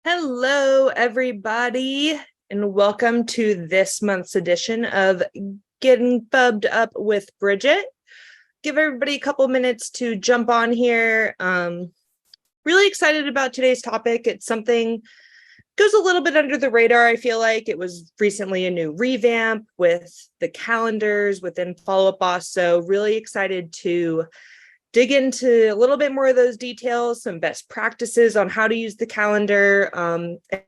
Hello, everybody, and welcome to this month's edition of Getting FUBd Up with Bridget. Give everybody a couple minutes to jump on here. Really excited about today's topic. It's something goes a little bit under the radar. I feel like it was recently a new revamp with the calendars within Follow Up Boss. So really excited to dig into a little bit more of those details, some best practices on how to use the calendar,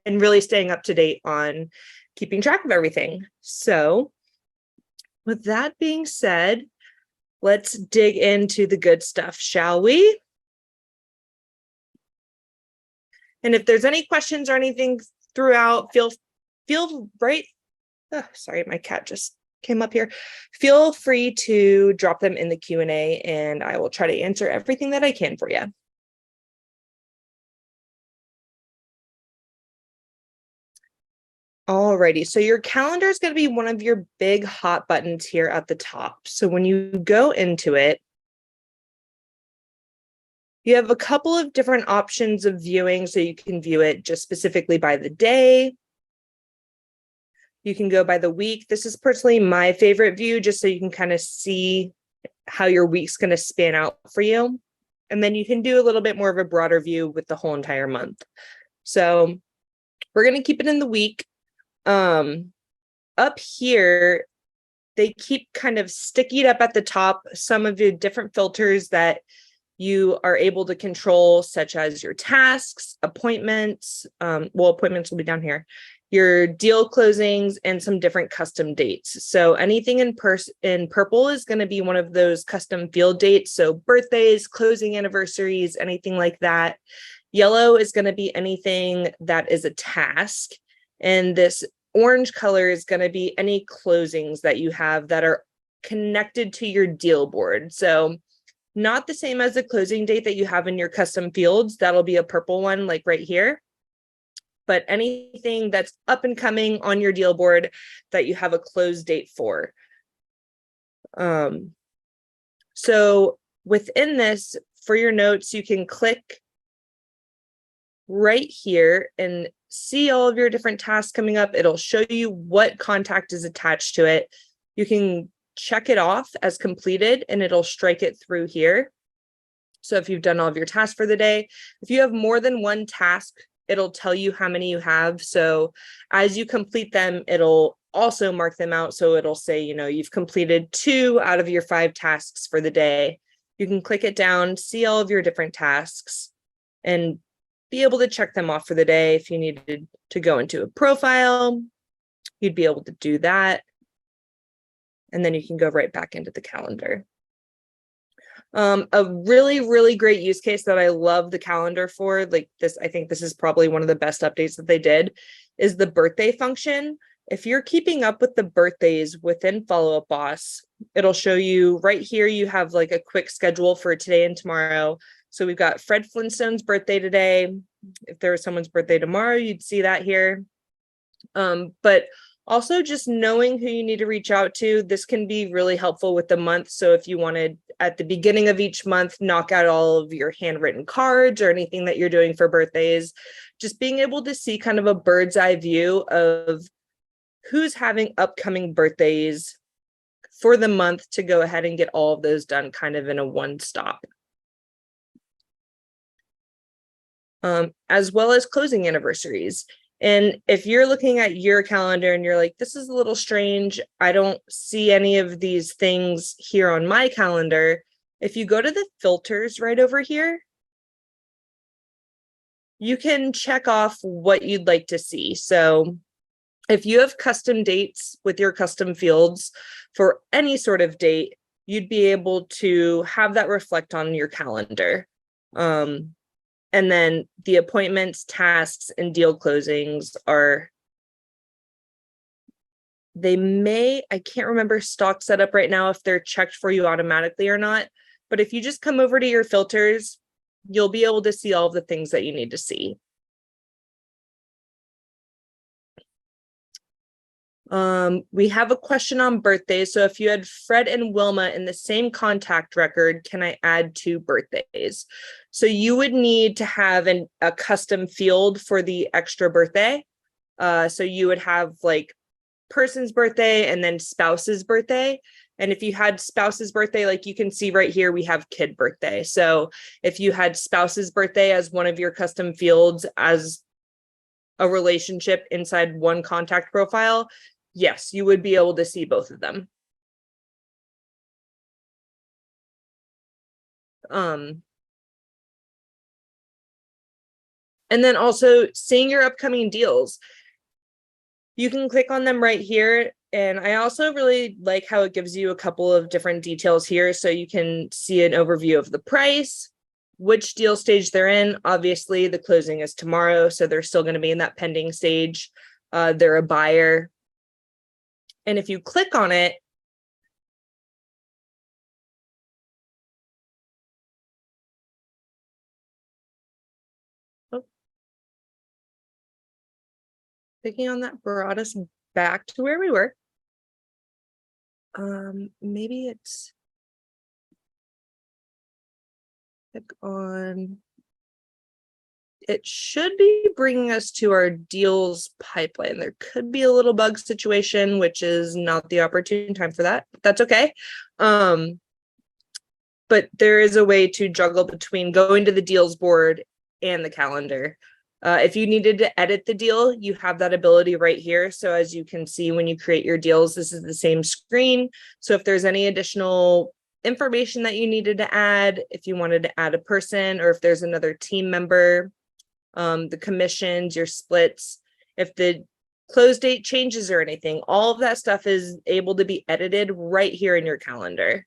and really staying up to date on keeping track of everything. So with that being said, let's dig into the good stuff, shall we? And if there's any questions or anything throughout, feel right. Oh, sorry, my cat just came up here. Feel free to drop them in the Q&A and I will try to answer everything that I can for you. Alrighty, so your calendar is going to be one of your big hot buttons here at the top. So when you go into it, you have a couple of different options of viewing. So you can view it just specifically by the day. You can go by the week. This is personally my favorite view, just so you can kind of see how your week's going to span out for you. And then you can do a little bit more of a broader view with the whole entire month. So we're going to keep it in the week. Up here, they keep kind of sticking up at the top some of the different filters that you are able to control, such as your tasks, appointments. Appointments will be down here. Your deal closings and some different custom dates. So anything in purple is going to be one of those custom field dates. So birthdays, closing anniversaries, anything like that. Yellow is going to be anything that is a task. And this orange color is going to be any closings that you have that are connected to your deal board. So not the same as the closing date that you have in your custom fields. That'll be a purple one, like right here. But anything that's up and coming on your deal board that you have a close date for. So within this, for your notes, you can click right here and see all of your different tasks coming up. It'll show you what contact is attached to it. You can check it off as completed and it'll strike it through here. So if you've done all of your tasks for the day, if you have more than one task, it'll tell you how many you have. So as you complete them, it'll also mark them out. So it'll say, you've completed 2 out of your 5 tasks for the day. You can click it down, see all of your different tasks, and be able to check them off for the day. If you needed to go into a profile, you'd be able to do that. And then you can go right back into the calendar. A really, really great use case that I love the calendar for, like this, I think this is probably one of the best updates that they did, is the birthday function. If you're keeping up with the birthdays within Follow Up Boss, it'll show you right here, you have like a quick schedule for today and tomorrow. So we've got Fred Flintstone's birthday today. If there was someone's birthday tomorrow, you'd see that here. But also just knowing who you need to reach out to, this can be really helpful with the month. So if you wanted at the beginning of each month, knock out all of your handwritten cards or anything that you're doing for birthdays, just being able to see kind of a bird's eye view of who's having upcoming birthdays for the month to go ahead and get all of those done kind of in a one stop. As well as closing anniversaries. And if you're looking at your calendar and you're like, this is a little strange, I don't see any of these things here on my calendar. If you go to the filters right over here, you can check off what you'd like to see. So if you have custom dates with your custom fields for any sort of date, you'd be able to have that reflect on your calendar. And then the appointments, tasks, and deal closings are, I can't remember stock setup right now if they're checked for you automatically or not. But if you just come over to your filters, you'll be able to see all of the things that you need to see. We have a question on birthdays. So if you had Fred and Wilma in the same contact record, can I add 2 birthdays? So you would need to have a custom field for the extra birthday. So you would have like person's birthday and then spouse's birthday. And if you had spouse's birthday, like you can see right here, we have kid birthday. So if you had spouse's birthday as one of your custom fields as a relationship inside one contact profile, yes, you would be able to see both of them. And then also seeing your upcoming deals. You can click on them right here. And I also really like how it gives you a couple of different details here. So you can see an overview of the price, which deal stage they're in. Obviously, the closing is tomorrow, so they're still going to be in that pending stage. They're a buyer. And if you click on it, clicking on that brought us back to where we were. Maybe it's click on. It should be bringing us to our deals pipeline. There could be a little bug situation, which is not the opportune time for that. But that's okay. But there is a way to juggle between going to the deals board and the calendar. If you needed to edit the deal, you have that ability right here. So as you can see, when you create your deals, this is the same screen. So if there's any additional information that you needed to add, if you wanted to add a person, or if there's another team member, the commissions, your splits, if the close date changes or anything, all of that stuff is able to be edited right here in your calendar.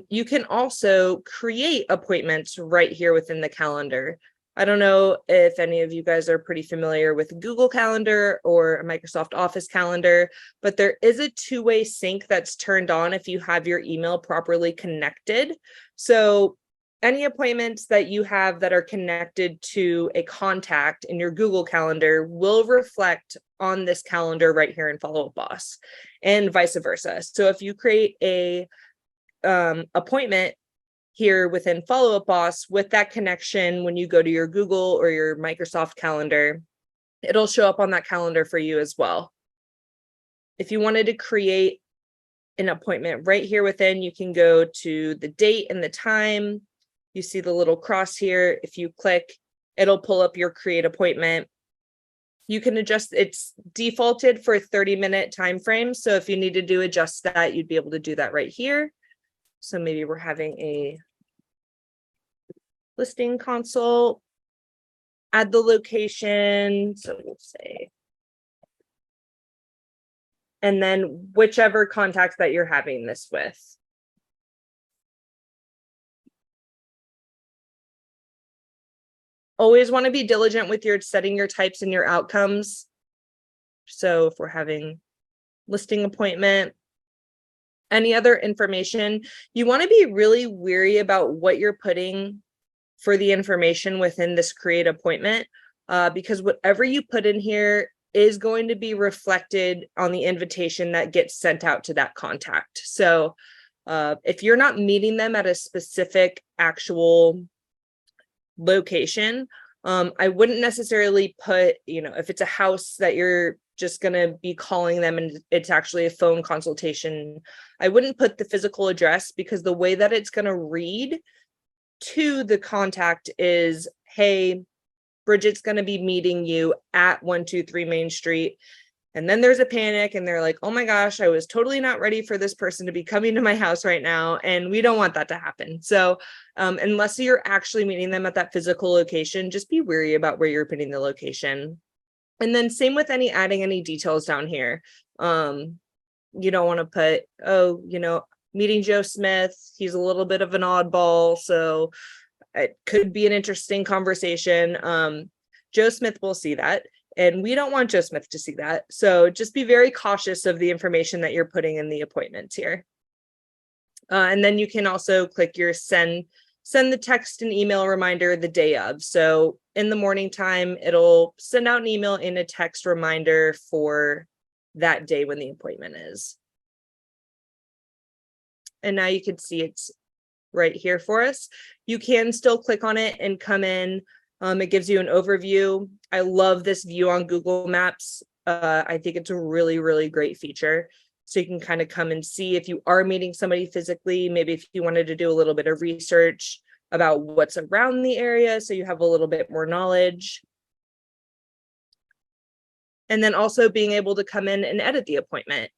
You can also create appointments right here within the calendar. I don't know if any of you guys are pretty familiar with Google Calendar or a Microsoft Office calendar, but there is a two-way sync that's turned on if you have your email properly connected. So any appointments that you have that are connected to a contact in your Google Calendar will reflect on this calendar right here in Follow Up Boss, and vice versa. So if you create a appointment here within Follow Up Boss with that connection, when you go to your Google or your Microsoft calendar, it'll show up on that calendar for you as well. If you wanted to create an appointment right here within, you can go to the date and the time. You see the little cross here. If you click, it'll pull up your create appointment. You can adjust, it's defaulted for 30-minute time frame. So if you needed to adjust that, you'd be able to do that right here. So maybe we're having a listing consult, add the location. So we'll say, and then whichever contact that you're having this with. Always want to be diligent with your setting your types and your outcomes. So if we're having listing appointment, any other information, you want to be really weary about what you're putting for the information within this create appointment, because whatever you put in here is going to be reflected on the invitation that gets sent out to that contact. So if you're not meeting them at a specific actual location, I wouldn't necessarily put, if it's a house that you're just going to be calling them and it's actually a phone consultation, I wouldn't put the physical address, because the way that it's going to read to the contact is, hey, Bridget's going to be meeting you at 123 Main Street. And then there's a panic and they're like, oh my gosh, I was totally not ready for this person to be coming to my house right now. And we don't want that to happen. So unless you're actually meeting them at that physical location, just be wary about where you're putting the location. And then same with adding any details down here. You don't want to put, oh, meeting Joe Smith, he's a little bit of an oddball, so it could be an interesting conversation. Joe Smith will see that, and we don't want Joe Smith to see that. So just be very cautious of the information that you're putting in the appointments here. And then you can also click your send send the text and email reminder the day of. So in the morning time, it'll send out an email and a text reminder for that day when the appointment is. And now you can see it's right here for us. You can still click on it and come in. It gives you an overview. I love this view on Google Maps. I think it's a really, really great feature. So you can kind of come and see if you are meeting somebody physically, maybe if you wanted to do a little bit of research about what's around the area, so you have a little bit more knowledge. And then also being able to come in and edit the appointment.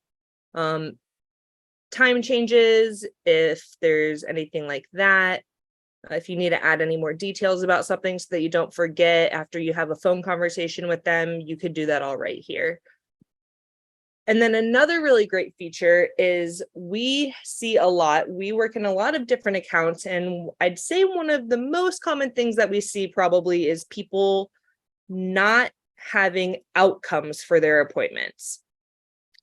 Time changes, if there's anything like that. If you need to add any more details about something so that you don't forget after you have a phone conversation with them, you could do that all right here. And then another really great feature is we work in a lot of different accounts, and I'd say one of the most common things that we see probably is people not having outcomes for their appointments.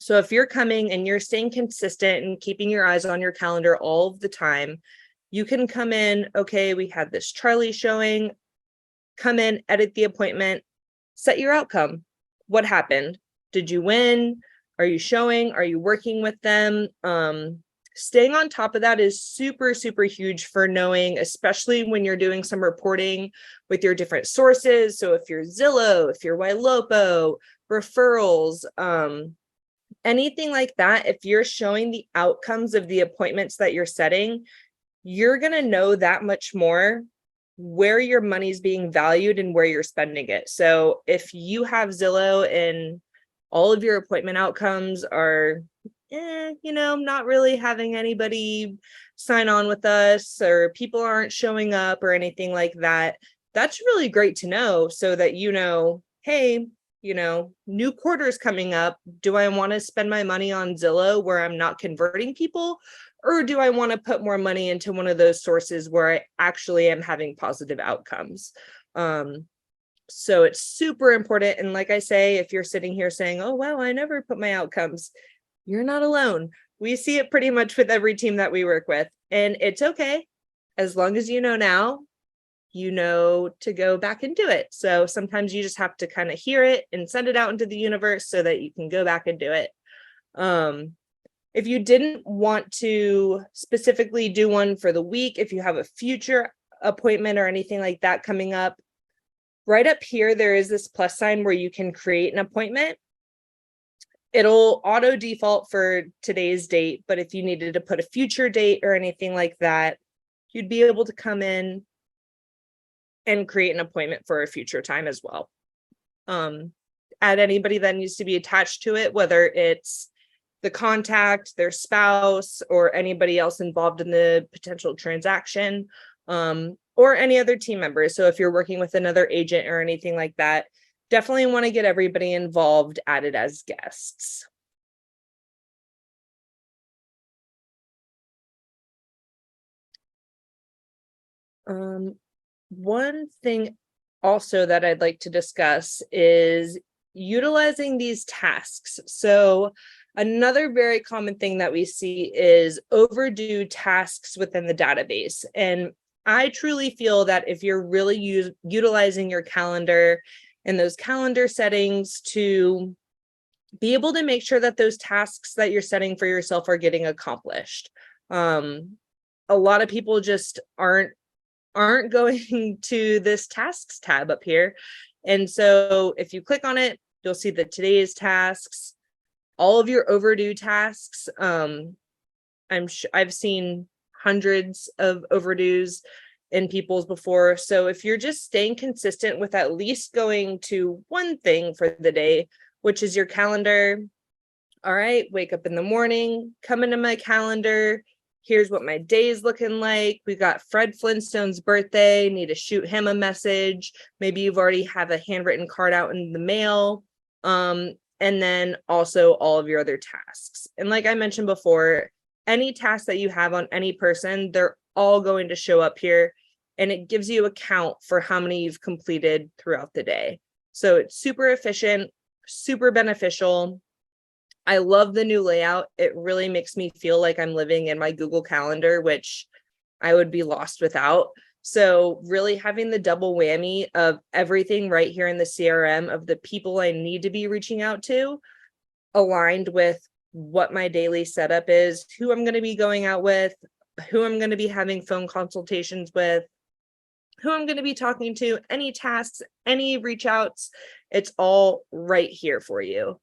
So if you're coming and you're staying consistent and keeping your eyes on your calendar all of the time, you can come in, okay, we had this Charlie showing, come in, edit the appointment, set your outcome. What happened? Did you win? Are you showing? Are you working with them? Staying on top of that is super, super huge for knowing, especially when you're doing some reporting with your different sources. So if you're Zillow, if you're Ylopo, referrals, anything like that, if you're showing the outcomes of the appointments that you're setting, you're going to know that much more where your money's being valued and where you're spending it. So if you have Zillow and all of your appointment outcomes are, not really having anybody sign on with us, or people aren't showing up or anything like that, that's really great to know, so that hey, new quarter's coming up. Do I want to spend my money on Zillow where I'm not converting people? Or do I want to put more money into one of those sources where I actually am having positive outcomes? So it's super important. And like I say, if you're sitting here saying, oh, wow, I never put my outcomes, you're not alone. We see it pretty much with every team that we work with. And it's okay. As long as you know now, you know to go back and do it. So sometimes you just have to kind of hear it and send it out into the universe so that you can go back and do it. If you didn't want to specifically do one for the week, if you have a future appointment or anything like that coming up, right up here, there is this plus sign where you can create an appointment. It'll auto default for today's date, but if you needed to put a future date or anything like that, you'd be able to come in and create an appointment for a future time as well. Add anybody that needs to be attached to it, whether it's the contact, their spouse, or anybody else involved in the potential transaction, or any other team members. So if you're working with another agent or anything like that, definitely want to get everybody involved added as guests. One thing also that I'd like to discuss is utilizing these tasks. So another very common thing that we see is overdue tasks within the database. And I truly feel that if you're really utilizing your calendar and those calendar settings to be able to make sure that those tasks that you're setting for yourself are getting accomplished. A lot of people just aren't going to this tasks tab up here. And so if you click on it, you'll see that today's tasks, all of your overdue tasks. I've seen hundreds of overdues in people's before. So if you're just staying consistent with at least going to one thing for the day, which is your calendar. All right, wake up in the morning, come into my calendar. Here's what my day is looking like. We got Fred Flintstone's birthday, need to shoot him a message. Maybe you've already have a handwritten card out in the mail. And then also all of your other tasks. And like I mentioned before, any task that you have on any person, they're all going to show up here, and it gives you a count for how many you've completed throughout the day. So it's super efficient, super beneficial. I love the new layout. It really makes me feel like I'm living in my Google Calendar, which I would be lost without. So really having the double whammy of everything right here in the CRM of the people I need to be reaching out to, aligned with what my daily setup is, who I'm going to be going out with, who I'm going to be having phone consultations with, who I'm going to be talking to, any tasks, any reach outs, it's all right here for you.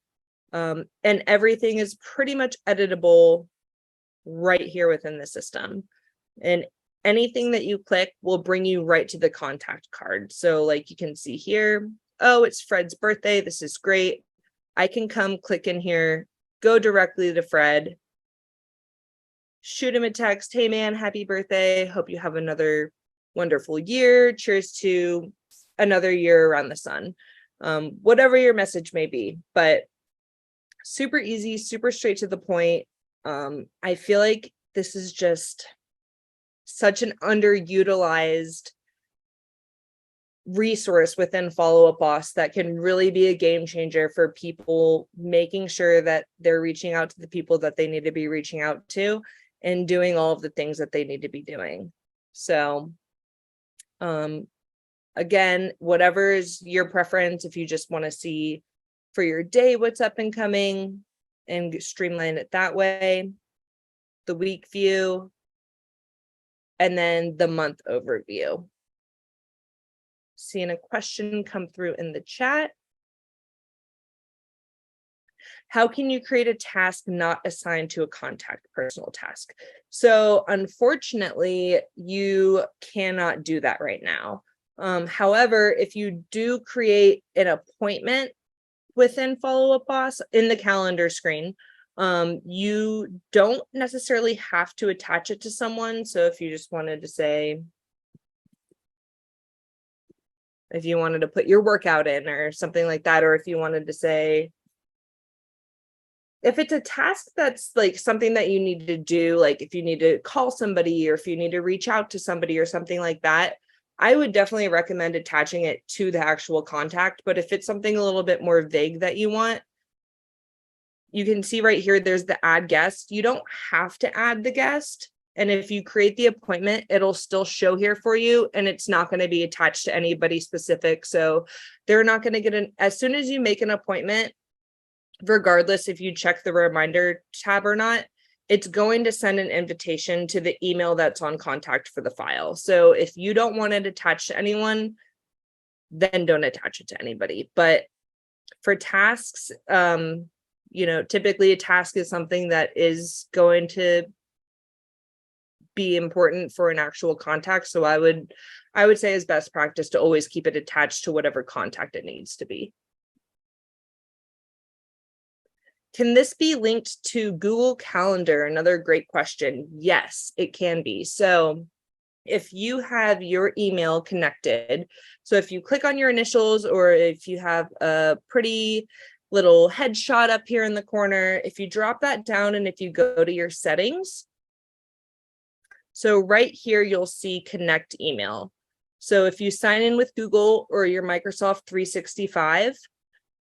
And everything is pretty much editable right here within the system. And anything that you click will bring you right to the contact card. So like you can see here, oh, it's Fred's birthday. This is great. I can come click in here, go directly to Fred, shoot him a text. Hey man, happy birthday. Hope you have another wonderful year. Cheers to another year around the sun. Whatever your message may be, but super easy, super straight to the point. I feel like this is just such an underutilized resource within Follow Up Boss that can really be a game changer for people making sure that they're reaching out to the people that they need to be reaching out to and doing all of the things that they need to be doing. So again, whatever is your preference, if you just want to see for your day what's up and coming and streamline it that way, the week view, and then the month overview. Seeing a question come through in the chat. How can you create a task not assigned to a contact personal task? So unfortunately, you cannot do that right now. However, if you do create an appointment within Follow Up Boss in the calendar screen, you don't necessarily have to attach it to someone. So if you just wanted to say, if you wanted to put your workout in or something like that, or if you wanted to say, if it's a task that's like something that you need to do, like if you need to call somebody or if you need to reach out to somebody or something like that, I would definitely recommend attaching it to the actual contact. But if it's something a little bit more vague that you want, you can see right here, there's the add guest. You don't have to add the guest. And if you create the appointment, it'll still show here for you and it's not going to be attached to anybody specific. So they're not going to get as soon as you make an appointment, regardless if you check the reminder tab or not, it's going to send an invitation to the email that's on contact for the file. So if you don't want it attached to anyone, then don't attach it to anybody. But for tasks, typically a task is something that is going to be important for an actual contact. So I would say as best practice to always keep it attached to whatever contact it needs to be. Can this be linked to Google Calendar? Another great question. Yes, it can be. So if you have your email connected, so if you click on your initials or if you have a pretty little headshot up here in the corner, if you drop that down and if you go to your settings, so right here, you'll see connect email. So if you sign in with Google or your Microsoft 365,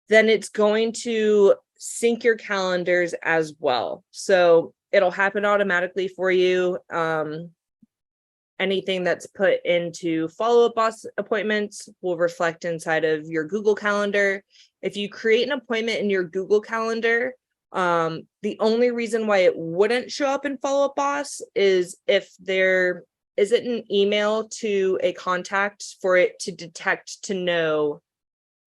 then it's going to sync your calendars as well. So it'll happen automatically for you. Anything that's put into Follow Up Boss appointments will reflect inside of your Google Calendar. If you create an appointment in your Google Calendar, the only reason why it wouldn't show up in Follow Up Boss is if there isn't an email to a contact for it to detect to know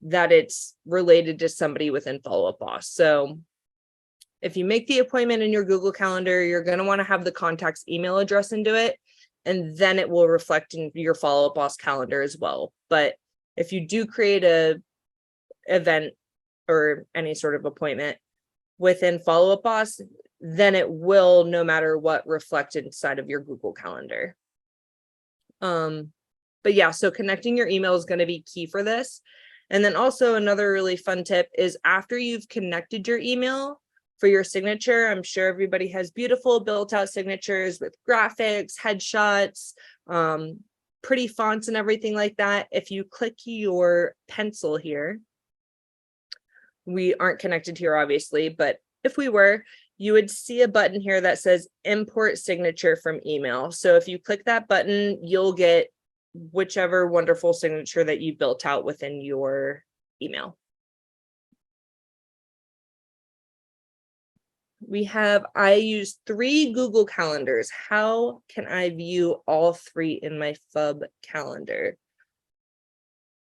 that it's related to somebody within Follow Up Boss. So if you make the appointment in your Google Calendar, you're going to want to have the contact's email address into it, and then it will reflect in your Follow Up Boss calendar as well. But if you do create a event or any sort of appointment within Follow Up Boss, then it will, no matter what, reflect inside of your Google Calendar. But yeah, so connecting your email is going to be key for this. And then also another really fun tip is after you've connected your email for your signature, I'm sure everybody has beautiful built out signatures with graphics, headshots, pretty fonts and everything like that. If you click your pencil here, we aren't connected here, obviously, but if we were, you would see a button here that says import signature from email. So if you click that button, you'll get whichever wonderful signature that you built out within your email. I use 3 Google calendars. How can I view all 3 in my FUB calendar?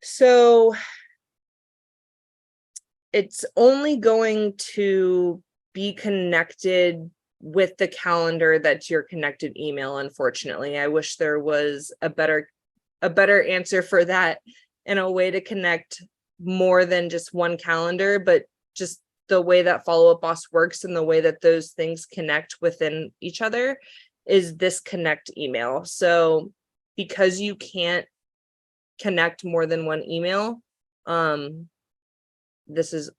So it's only going to be connected with the calendar that's your connected email, unfortunately. I wish there was a better answer for that, and a way to connect more than just one calendar, but just the way that Follow Up Boss works and the way that those things connect within each other is this connect email. So because you can't connect more than one email, this is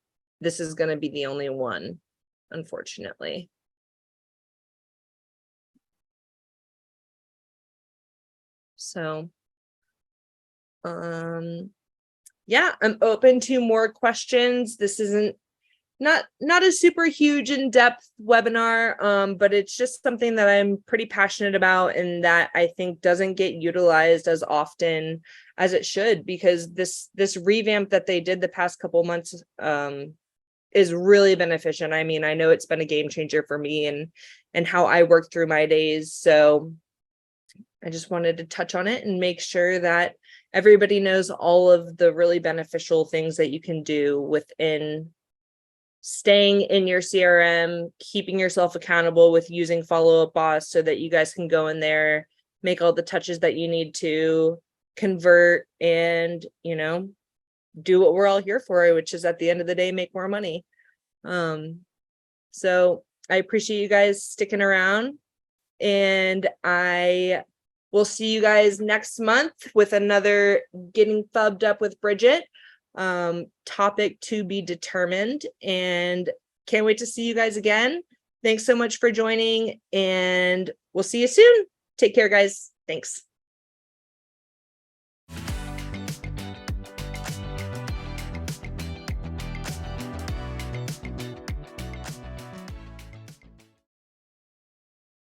going to be the only one, unfortunately. So yeah, I'm open to more questions. This isn't not a super huge in-depth webinar, but it's just something that I'm pretty passionate about and that I think doesn't get utilized as often as it should, because this revamp that they did the past couple months is really beneficial. I mean, I know it's been a game changer for me and how I work through my days. So I just wanted to touch on it and make sure that everybody knows all of the really beneficial things that you can do within staying in your CRM, keeping yourself accountable with using Follow Up Boss so that you guys can go in there, make all the touches that you need to convert, and, you know, do what we're all here for, which is at the end of the day, make more money. So I appreciate you guys sticking around, and I will see you guys next month with another Getting Fubbed Up with Bridget topic to be determined, and can't wait to see you guys again. Thanks so much for joining, and we'll see you soon. Take care, guys. Thanks.